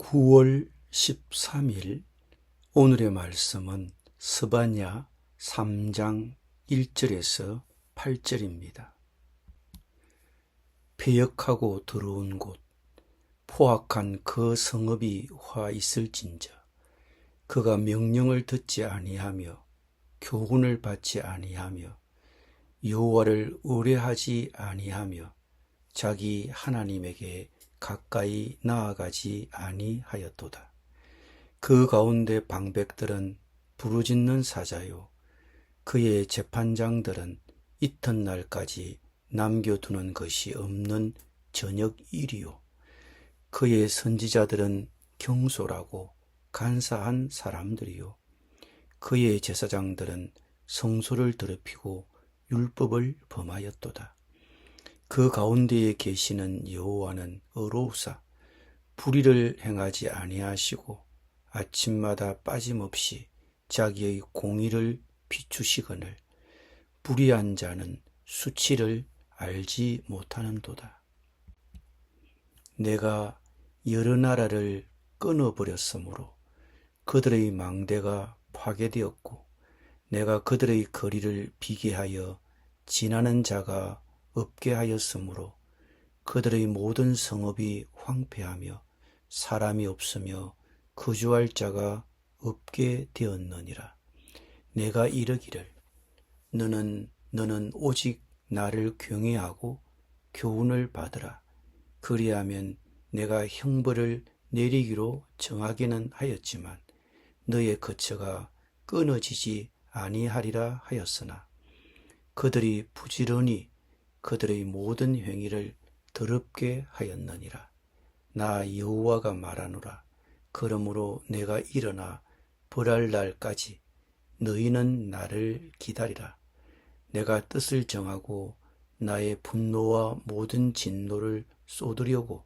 9월 13일 오늘의 말씀은 스바냐 3장 1절에서 8절입니다. 패역하고 더러운 곳, 포악한 그 성읍이 화 있을진저, 그가 명령을 듣지 아니하며 교훈을 받지 아니하며 여호와를 의뢰하지 아니하며 자기 하나님에게 가까이 나아가지 아니하였도다. 그 가운데 방백들은 부르짖는 사자요, 그의 재판장들은 이튿날까지 남겨두는 것이 없는 저녁일이요, 그의 선지자들은 경솔하고 간사한 사람들이요, 그의 제사장들은 성소를 더럽히고 율법을 범하였도다. 그 가운데에 계시는 여호와는 의로우사 불의를 행하지 아니하시고 아침마다 빠짐없이 자기의 공의를 비추시거늘 불의한 자는 수치를 알지 못하는도다. 내가 여러 나라를 끊어버렸으므로 그들의 망대가 파괴되었고 내가 그들의 거리를 비게 하여 지나는 자가 없게 하였으므로 그들의 모든 성읍이 황폐하며 사람이 없으며 거주할 자가 없게 되었느니라. 내가 이르기를 너는 오직 나를 경외하고 교훈을 받으라. 그리하면 내가 형벌을 내리기로 정하기는 하였지만 너의 거처가 끊어지지 아니하리라 하였으나 그들이 부지런히 그들의 모든 행위를 더럽게 하였느니라. 나 여호와가 말하노라. 그러므로 내가 일어나 벌할 날까지 너희는 나를 기다리라. 내가 뜻을 정하고 나의 분노와 모든 진노를 쏟으려고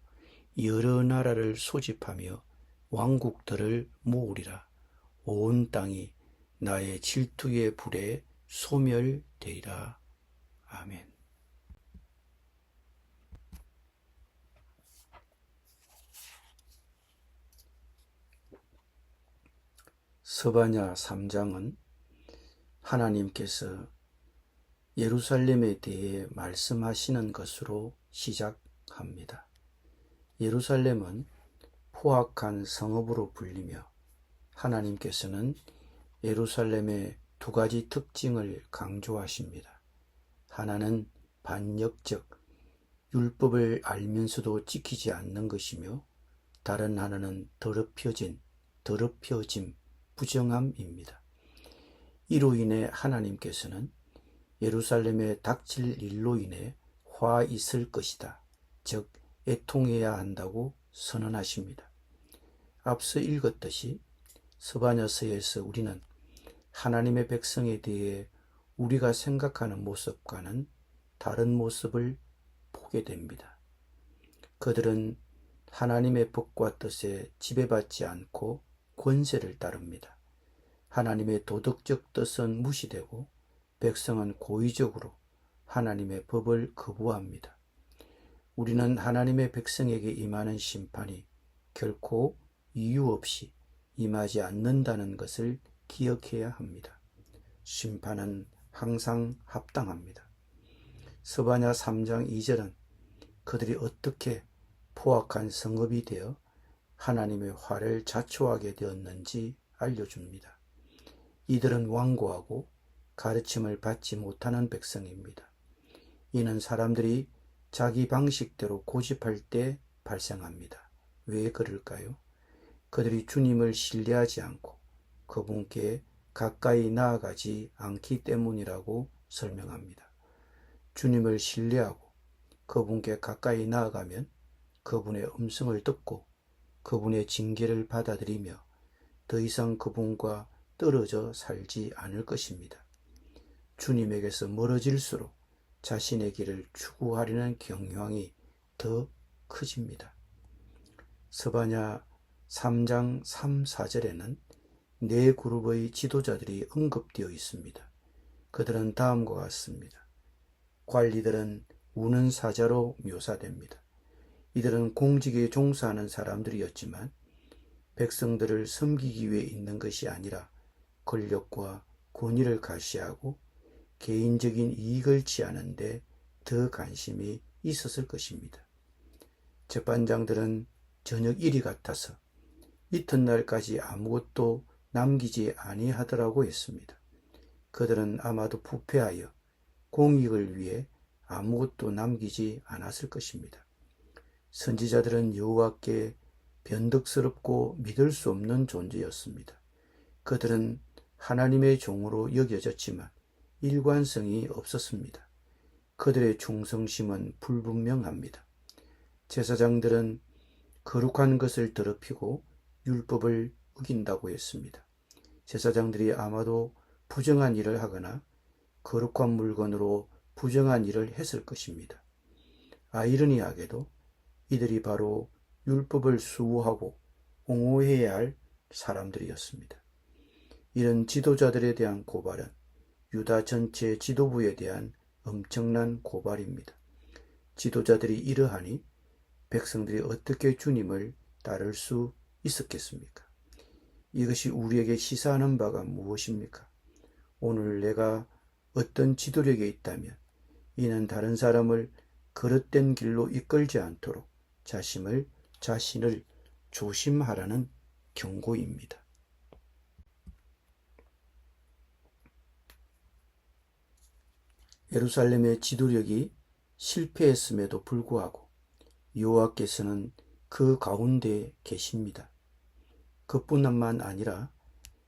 여러 나라를 소집하며 왕국들을 모으리라. 온 땅이 나의 질투의 불에 소멸되리라. 아멘. 스바냐 3장은 하나님께서 예루살렘에 대해 말씀하시는 것으로 시작합니다. 예루살렘은 포악한 성읍으로 불리며 하나님께서는 예루살렘의 두 가지 특징을 강조하십니다. 하나는 반역적, 율법을 알면서도 지키지 않는 것이며 다른 하나는 더럽혀짐, 부정함입니다. 이로 인해 하나님께서는 예루살렘에 닥칠 일로 인해 화 있을 것이다, 즉 애통해야 한다고 선언하십니다. 앞서 읽었듯이 스바냐서에서 우리는 하나님의 백성에 대해 우리가 생각하는 모습과는 다른 모습을 보게 됩니다. 그들은 하나님의 법과 뜻에 지배받지 않고 권세를 따릅니다. 하나님의 도덕적 뜻은 무시되고 백성은 고의적으로 하나님의 법을 거부합니다. 우리는 하나님의 백성에게 임하는 심판이 결코 이유 없이 임하지 않는다는 것을 기억해야 합니다. 심판은 항상 합당합니다. 스바냐 3장 2절은 그들이 어떻게 포악한 성읍이 되어 하나님의 화를 자초하게 되었는지 알려줍니다. 이들은 완고하고 가르침을 받지 못하는 백성입니다. 이는 사람들이 자기 방식대로 고집할 때 발생합니다. 왜 그럴까요? 그들이 주님을 신뢰하지 않고 그분께 가까이 나아가지 않기 때문이라고 설명합니다. 주님을 신뢰하고 그분께 가까이 나아가면 그분의 음성을 듣고 그분의 징계를 받아들이며 더 이상 그분과 떨어져 살지 않을 것입니다. 주님에게서 멀어질수록 자신의 길을 추구하려는 경향이 더 커집니다. 스바냐 3장 3, 4절에는 네 그룹의 지도자들이 언급되어 있습니다. 그들은 다음과 같습니다. 관리들은 우는 사자로 묘사됩니다. 이들은 공직에 종사하는 사람들이었지만 백성들을 섬기기 위해 있는 것이 아니라 권력과 권위를 가시하고 개인적인 이익을 취하는 데 더 관심이 있었을 것입니다. 재판장들은 저녁 일이 같아서 이튿날까지 아무것도 남기지 아니하더라고 했습니다. 그들은 아마도 부패하여 공익을 위해 아무것도 남기지 않았을 것입니다. 선지자들은 여호와께 변덕스럽고 믿을 수 없는 존재였습니다. 그들은 하나님의 종으로 여겨졌지만 일관성이 없었습니다. 그들의 충성심은 불분명합니다. 제사장들은 거룩한 것을 더럽히고 율법을 어긴다고 했습니다. 제사장들이 아마도 부정한 일을 하거나 거룩한 물건으로 부정한 일을 했을 것입니다. 아이러니하게도 이들이 바로 율법을 수호하고 옹호해야 할 사람들이었습니다. 이런 지도자들에 대한 고발은 유다 전체 지도부에 대한 엄청난 고발입니다. 지도자들이 이러하니 백성들이 어떻게 주님을 따를 수 있었겠습니까? 이것이 우리에게 시사하는 바가 무엇입니까? 오늘 내가 어떤 지도력에 있다면 이는 다른 사람을 그릇된 길로 이끌지 않도록 자신을 조심하라는 경고입니다. 예루살렘의 지도력이 실패했음에도 불구하고 여호와께서는 그 가운데에 계십니다. 그뿐만 아니라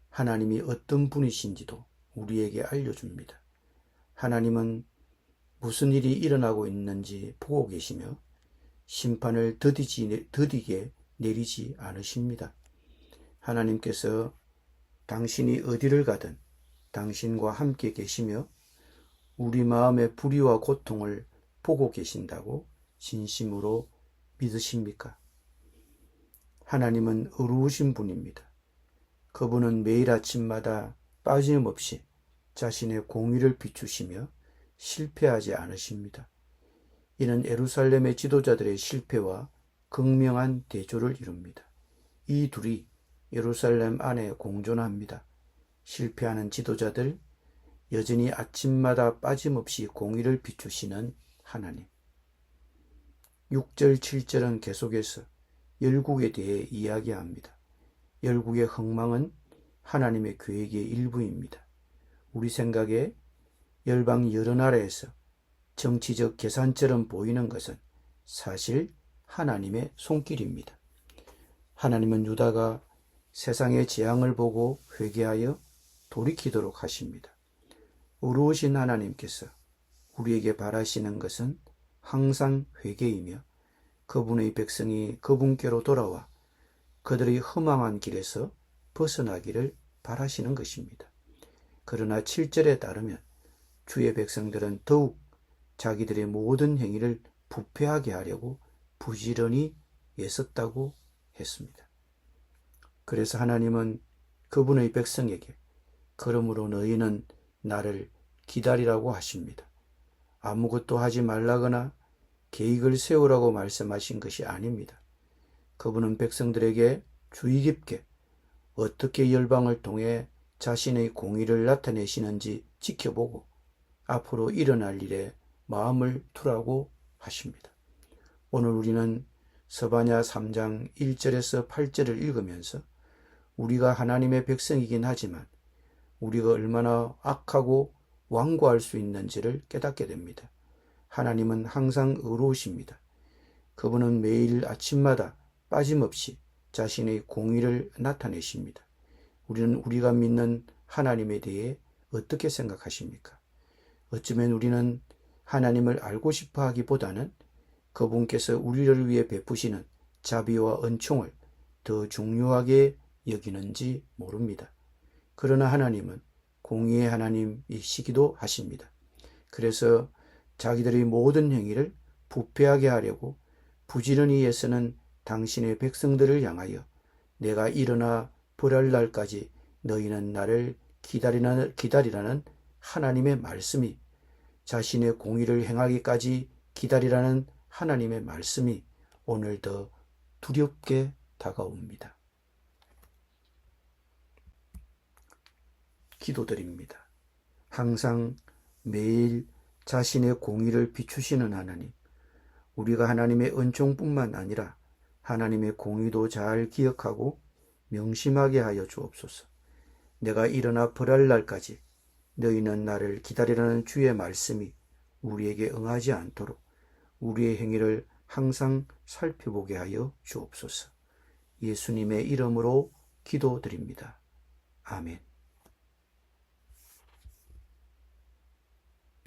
하나님이 어떤 분이신지도 우리에게 알려줍니다. 하나님은 무슨 일이 일어나고 있는지 보고 계시며 심판을 더디게 내리지 않으십니다. 하나님께서 당신이 어디를 가든 당신과 함께 계시며 우리 마음의 불의와 고통을 보고 계신다고 진심으로 믿으십니까? 하나님은 의로우신 분입니다. 그분은 매일 아침마다 빠짐없이 자신의 공의를 비추시며 실패하지 않으십니다. 이는 예루살렘의 지도자들의 실패와 극명한 대조를 이룹니다. 이 둘이 예루살렘 안에 공존합니다. 실패하는 지도자들, 여전히 아침마다 빠짐없이 공의를 비추시는 하나님. 6절, 7절은 계속해서 열국에 대해 이야기합니다. 열국의 흥망은 하나님의 계획의 일부입니다. 우리 생각에 열방 여러 나라에서 정치적 계산처럼 보이는 것은 사실 하나님의 손길입니다. 하나님은 유다가 세상의 재앙을 보고 회개하여 돌이키도록 하십니다. 의로우신 하나님께서 우리에게 바라시는 것은 항상 회개이며 그분의 백성이 그분께로 돌아와 그들의 허망한 길에서 벗어나기를 바라시는 것입니다. 그러나 7절에 따르면 주의 백성들은 더욱 자기들의 모든 행위를 부패하게 하려고 부지런히 애썼다고 했습니다. 그래서 하나님은 그분의 백성에게 그러므로 너희는 나를 기다리라고 하십니다. 아무것도 하지 말라거나 계획을 세우라고 말씀하신 것이 아닙니다. 그분은 백성들에게 주의 깊게 어떻게 열방을 통해 자신의 공의를 나타내시는지 지켜보고 앞으로 일어날 일에 마음을 두라고 하십니다. 오늘 우리는 스바냐 3장 1절에서 8절을 읽으면서 우리가 하나님의 백성이긴 하지만 우리가 얼마나 악하고 완고할 수 있는지를 깨닫게 됩니다. 하나님은 항상 의로우십니다. 그분은 매일 아침마다 빠짐없이 자신의 공의를 나타내십니다. 우리는 우리가 믿는 하나님에 대해 어떻게 생각하십니까? 어쩌면 우리는 하나님을 알고 싶어 하기보다는 그분께서 우리를 위해 베푸시는 자비와 은총을 더 중요하게 여기는지 모릅니다. 그러나 하나님은 공의의 하나님이시기도 하십니다. 그래서 자기들의 모든 행위를 부패하게 하려고 부지런히 애쓰는 당신의 백성들을 향하여 내가 일어나 벌할 날까지 너희는 나를 기다리라는 하나님의 말씀이, 자신의 공의를 행하기까지 기다리라는 하나님의 말씀이 오늘 더 두렵게 다가옵니다. 기도드립니다. 항상 매일 자신의 공의를 비추시는 하나님, 우리가 하나님의 은총뿐만 아니라 하나님의 공의도 잘 기억하고 명심하게 하여 주옵소서. 내가 일어나 벌할 날까지 너희는 나를 기다리라는 주의 말씀이 우리에게 응하지 않도록 우리의 행위를 항상 살펴보게 하여 주옵소서. 예수님의 이름으로 기도드립니다. 아멘.